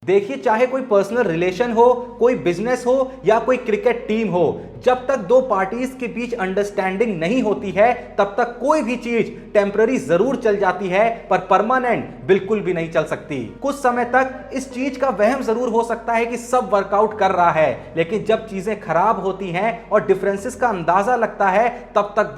देखिए, चाहे कोई पर्सनल रिलेशन हो, कोई बिजनेस हो या कोई क्रिकेट टीम हो, जब तक दो पार्टीज के बीच अंडरस्टैंडिंग नहीं होती है तब तक कोई भी चीज टेम्पररी जरूर चल जाती है पर परमानेंट बिल्कुल भी नहीं चल सकती। कुछ समय तक इस चीज का वहम जरूर हो सकता है कि सब वर्कआउट कर रहा है, लेकिन जब चीजें खराब होती हैं और डिफरेंसेस का अंदाजा लगता है तब तक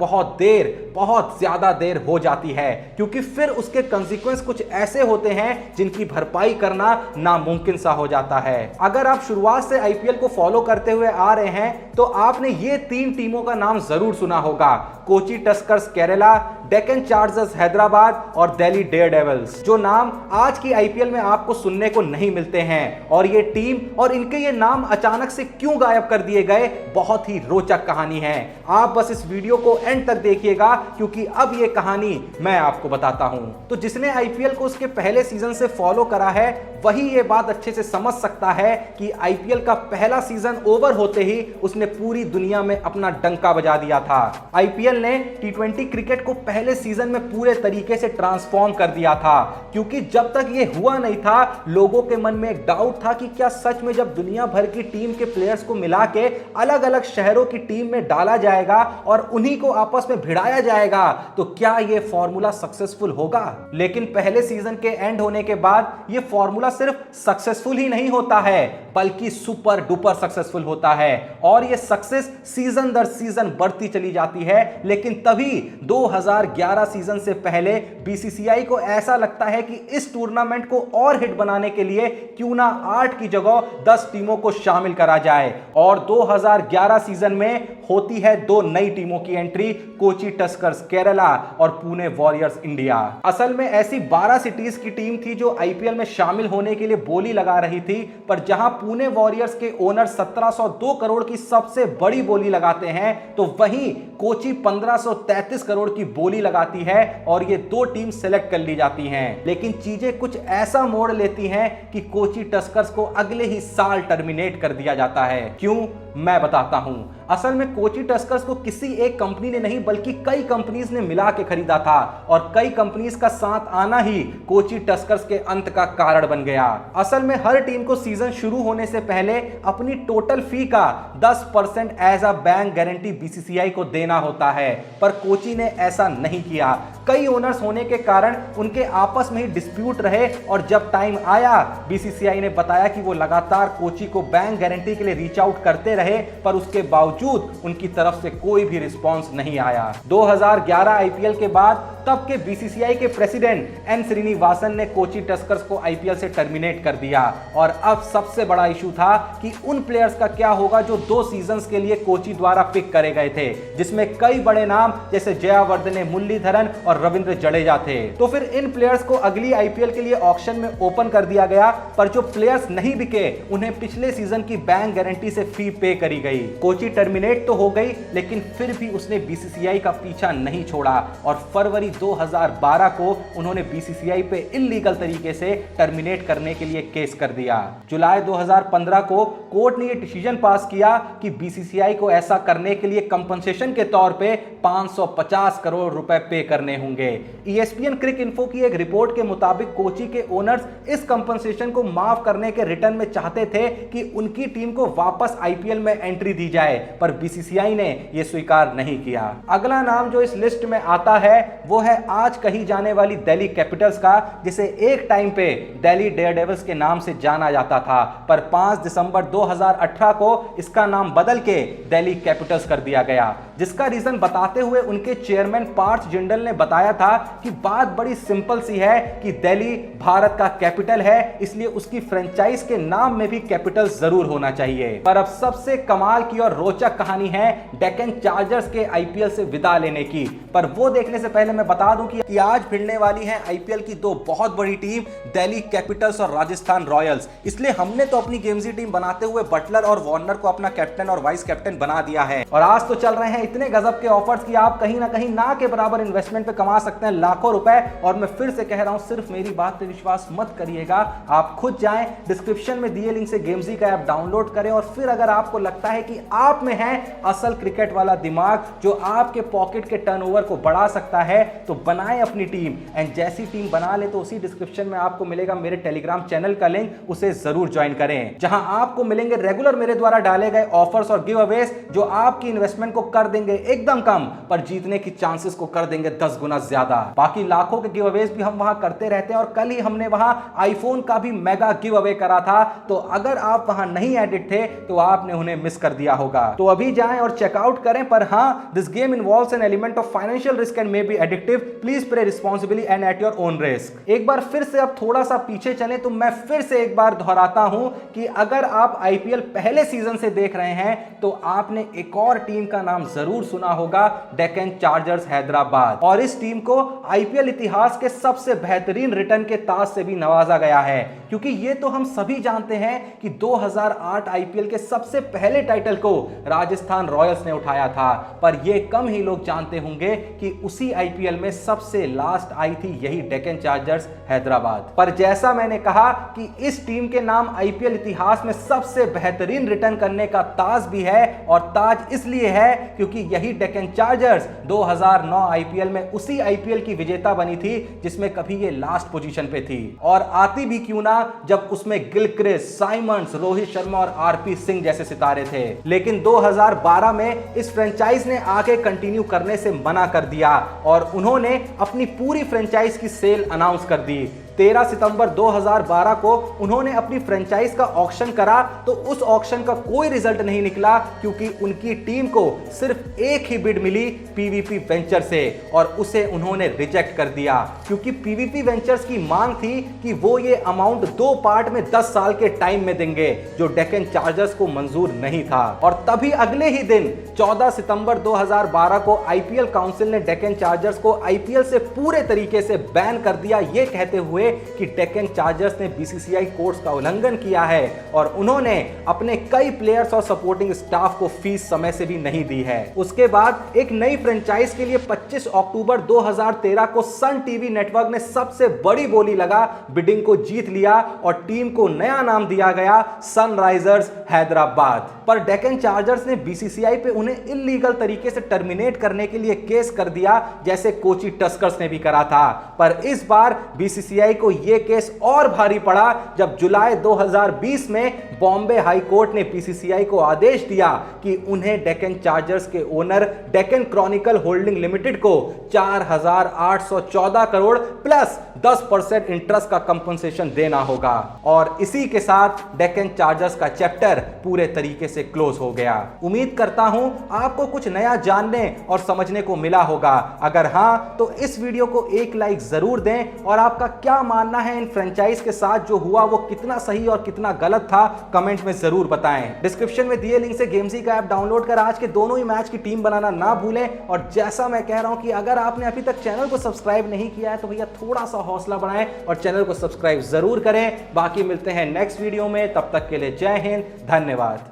बहुत ज्यादा देर हो जाती है, क्योंकि फिर उसके कंसीक्वेंस कुछ ऐसे होते हैं जिनकी भरपाई करना नामुमकिन सा हो जाता है। अगर आप शुरुआत से आईपीएल को फॉलो करते हुए आ रहे हैं तो आपने ये तीन टीमों का नाम जरूर सुना होगा: कोची टस्कर्स केरला, डेक्कन चार्जर्स हैदराबाद और दिल्ली डेयरडेविल्स, जो नाम आज की आईपीएल में आपको सुनने को नहीं मिलते हैं। और ये टीम और इनके ये नाम अचानक से क्यों गायब कर दिए गए, बहुत ही रोचक कहानी है। आप बस इस वीडियो को एंड तक देखिएगा, क्योंकि अब ये कहानी मैं आपको बताता हूं। तो जिसने आईपीएल को उसके पहले सीजन से फॉलो करा है वही ये बात अच्छे से समझ सकता है कि आईपीएल का पहला सीजन ओवर होते ही उसने पूरी दुनिया में अपना डंका बजा दिया था। आईपीएल ने टी20 क्रिकेट को पहले सीजन में पूरे तरीके से ट्रांसफॉर्म कर दिया था, क्योंकि जब तक ये हुआ नहीं था लोगों के मन में एक डाउट था कि क्या सच में जब दुनिया भर की टीम के प्लेयर्स को मिला के अलग अलग शहरों की टीम में डाला जाएगा और उन्हीं को आपस में भिड़ाया जाएगा तो क्या ये फॉर्मूला सक्सेसफुल होगा। लेकिन पहले सीजन के एंड होने के बाद ये फॉर्मूला सिर्फ सक्सेसफुल ही नहीं होता है बल्कि सुपर डुपर सक्सेसफुल होता है, और ये सक्सेस सीजन दर सीजन बढ़ती चली जाती है। लेकिन तभी 2011 सीजन से पहले बीसीसीआई को ऐसा लगता है कि इस टूर्नामेंट को और हिट बनाने के लिए क्यों ना 8 की जगह 10 टीमों को शामिल करा जाए, और 2011 सीजन में होती है दो नई टीमों की एंट्री: कोची टस्कर्स केरला और पुणे वॉरियर्स इंडिया। असल में ऐसी 12 सिटीज की टीम थी जो आईपीएल में शामिल होने के लिए बोली लगा रही थी, पर जहां पुणे वॉरियर्स के ओनर 1702 करोड़ की सबसे बड़ी बोली लगाते हैं तो वहीं कोची 1533 करोड़ की बोली लगाती है और ये दो टीम सेलेक्ट कर ली जाती हैं। लेकिन चीजें कुछ ऐसा मोड़ लेती हैं कि कोची टस्कर्स को अगले ही साल टर्मिनेट कर दिया जाता है। क्यों, मैं बताता हूं। असल में कोची टस्कर्स को किसी एक कंपनी ने नहीं बल्कि कई कंपनीज ने मिला के खरीदा था, और कई कंपनीज का साथ आना ही कोची टस्कर्स के अंत का कारण बन गया। असल में हर टीम को सीजन शुरू होने से पहले अपनी टोटल फी का 10% as a bank guarantee BCCI को देना होता है, पर कोची ने ऐसा नहीं किया। कई ओनर्स होने के कारण उनके आपस में ही डिस्प्यूट रहे, और जब टाइम आया बीसीसीआई ने बताया कि वो लगातार कोची को बैंक गारंटी के लिए रीच आउट करते रहे, पर उसके बावजूद उनकी तरफ से कोई भी रिस्पांस नहीं आया। 2011 आईपीएल के बाद तब के बीसीसीआई के प्रेसिडेंट एन श्रीनिवासन ने कोची टस्कर्स को आईपीएल से टर्मिनेट कर दिया, और अब सबसे बड़ा इशू था कि उन प्लेयर्स का क्या होगा जो 2 सीजन्स के लिए कोची द्वारा पिक करे गए थे, जिसमें कई बड़े नाम जैसे जयावर्धने मुरलीधरन और रविंद्र जडेजा थे। तो फिर इन प्लेयर्स को अगली आईपीएल के लिए ऑक्शन में ओपन कर दिया गया, पर जो प्लेयर्स नहीं बिके उन्हें पिछले सीजन की बैंक गारंटी से फी पे करी गई। कोची टर्मिनेट तो हो गई, लेकिन फिर भी उसने बीसीसीआई का पीछा नहीं छोड़ा, और फरवरी 2012 को उन्होंने बीसीसीआई पे इल्लीगल तरीके से टर्मिनेट करने के लिए केस कर दिया। जुलाई 2015 को कोर्ट ने यह डिसीजन पास किया कि बीसीसीआई को ऐसा करने के लिए कंपनसेशन के तौर पे 550 करोड़ रुपए पे करने होंगे। ईएसपीएन क्रिक इन्फो की एक रिपोर्ट के मुताबिक कोची के ओनर्स इस कंपनसेशन को माफ करने के रिटर्न में चाहते थे कि उनकी टीम को वापस आईपीएल में एंट्री दी जाए, पर बीसीसीआई ने यह स्वीकार नहीं किया। अगला नाम जो इस लिस्ट में आता है वो है आज कही जाने वाली दिल्ली कैपिटल्स का, जिसे एक टाइम पे दिल्ली डेयरडेविल्स के नाम से जाना जाता था, पर 5 दिसंबर 2018 को इसका नाम बदल के दिल्ली कैपिटल्स कर दिया गया, जिसका रीजन बताते हुए उनके चेयरमैन पार्थ जिंदल ने बताया था कि बात बड़ी सिंपल सी है कि दिल्ली भारत का कैपिटल है, इसलिए उसकी फ्रेंचाइज के नाम में भी कैपिटल जरूर होना चाहिए। पर अब सबसे कमाल की और रोचक कहानी है डेक्कन चार्जर्स के आईपीएल से विदा लेने की, पर वो देखने से पहले मैं बता दूं कि आज भिड़ने वाली है आईपीएल की दो बहुत बड़ी टीम, दिल्ली कैपिटल्स और राजस्थान रॉयल्स। इसलिए हमने तो अपनी गेम्जी टीम बनाते हुए बटलर और वार्नर को अपना कैप्टन और वाइस कैप्टन बना दिया है, और आज तो चल रहे हैं इतने गजब के ऑफर्स कि आप कहीं ना कहीं ना के बराबर इन्वेस्टमेंट पे कमा सकते हैं लाखों रुपए। और मैं फिर से कह रहा हूं, सिर्फ मेरी बात पे विश्वास मत करिएगा, आप खुद जाएं, डिस्क्रिप्शन में दिए लिंक से गेम्जी का ऐप डाउनलोड करें, और फिर अगर आपको लगता है कि आप में है असल क्रिकेट वाला दिमाग जो आपके पॉकेट के टर्नओवर को बढ़ा सकता है, तो बनाएं अपनी टीम। एंड जैसी टीम बना ले तो उसी डिस्क्रिप्शन में आपको मिलेगा मेरे टेलीग्राम चैनल का लिंक, उसे जरूर ज्वाइन करें, जहां आपको मिलेंगे रेगुलर मेरे द्वारा डाले गए ऑफर्स और गिव अवेज जो आपकी इन्वेस्टमेंट को कर देंगे एकदम कम, पर जीतने की चांसेस को कर देंगे 10 गुना ज्यादा। बाकी लाखों के गिव अवेज भी हम वहां करते रहते हैं और कल ही हमने वहां आईफोन का भी मेगा गिव अवे करा था, तो अगर आप वहां नहीं एडिट थे तो आपने उन्हें मिस कर दिया होगा। तो अभी जाएं और चेकआउट करें। पर हाँ, this game involves an element of financial risk and may be addictive, please play responsibly and at your own risk. एक बार फिर से अब थोड़ा सा पीछे चलें तो मैं फिर से एक बार दोहराता हूं कि अगर आप आईपीएल पहले सीजन से देख रहे हैं तो आपने एक और टीम का नाम जरूर सुना होगा, डेक्कन चार्जर्स हैदराबाद। और इस टीम को आईपीएल इतिहास के सबसे बेहतरीन रिटर्न के ताज से भी नवाजा गया है, क्योंकि ये तो हम सभी जानते हैं कि 2008 आईपीएल के सबसे पहले टाइटल को राजस्थान रॉयल्स ने उठाया था, पर यह कम ही लोग जानते होंगे कि उसी आईपीएल में सबसे लास्ट आई थी यही डेक्कन चार्जर्स हैदराबाद। पर जैसा मैंने कहा कि इस टीम के नाम आईपीएल इतिहास में सबसे बेहतरीन रिटर्न करने का ताज भी है, और ताज इसलिए है क्योंकि यही डेक्कन चार्जर्स 2009 आईपीएल में उसी आईपीएल की विजेता बनी थी जिसमें कभी ये लास्ट पोजीशन पे थी, और आती भी क्यों ना जब उसमें गिलक्रिस्ट, साइमंड्स, रोहित शर्मा और आरपी सिंह जैसे सितारे थे। लेकिन 2012 में इस फ्रेंचाइज ने आगे कंटिन्यू करने से मना कर दिया और उन्होंने अपनी पूरी फ्रेंचाइज की सेल अनाउंस कर दी। 13 सितंबर 2012 को उन्होंने अपनी फ्रेंचाइज का ऑक्शन करा, तो उस ऑक्शन का कोई रिजल्ट नहीं निकला क्योंकि उनकी टीम को सिर्फ एक ही बिड मिली पीवीपी वेंचर से, और उसे उन्होंने रिजेक्ट कर दिया क्योंकि पीवीपी वेंचर्स की मांग थी कि वो ये अमाउंट 2 पार्ट में 10 साल के टाइम में देंगे, जो डेक्कन चार्जर्स को मंजूर नहीं था। और तभी अगले ही दिन 14 सितंबर 2012 को आईपीएल काउंसिल ने डेक्कन चार्जर्स को आईपीएल से पूरे तरीके से बैन कर दिया, ये कहते हुए कि डेक्कन चार्जर्स ने बीसीसीआई कोड्स का उल्लंघन किया है और उन्होंने अपने कई प्लेयर्स और सपोर्टिंग स्टाफ को फीस समय से भी नहीं दी है। उसके बाद एक नई फ्रेंचाइज के लिए 25 अक्टूबर 2013 को सन टीवी नेटवर्क ने सबसे बड़ी बोली लगा बिडिंग को जीत लिया और टीम को नया नाम दिया गया सनराइजर्स हैदराबाद। पर डेक्कन चार्जर्स ने बीसीसीआई पे उन्हें इल्लीगल तरीके से टर्मिनेट करने के लिए केस कर दिया, जैसे कोची टस्कर्स ने भी करा था। पर इस बार बीसीसीआई को यह केस और भारी पड़ा जब जुलाई 2020 में बॉम्बे हाई कोर्ट ने बीसीसीआई को आदेश दिया कि उन्हें डेक्कन चार्जर्स के owner Deccan Chronicle holding limited को 4,814 करोड़ प्लस 10% इंटरेस्ट का कंपनसेशन देना होगा। और इसी के साथ डेक्कन चार्जर्स का चैप्टर पूरे तरीके से क्लोज हो गया। उम्मीद करता हूं आपको कुछ नया जानने और समझने को मिला होगा। अगर हां तो इस वीडियो को एक लाइक जरूर दें, और आपका क्या मानना है इन फ्रेंचाइज के साथ जो हुआ वो कितना सही और कितना गलत था, कमेंट में जरूर बताएं। डिस्क्रिप्शन में दिए लिंक से गेमजी का ऐप डाउनलोड कर आज के दोनों ही मैच की टीम बनाना ना भूलें। और जैसा मैं कह रहा हूं कि अगर आपने अभी तक चैनल को सब्सक्राइब नहीं किया है तो भैया थोड़ा सा हौसला बढ़ाएं और चैनल को सब्सक्राइब जरूर करें। बाकी मिलते हैं नेक्स्ट वीडियो में, तब तक के लिए जय हिंद, धन्यवाद।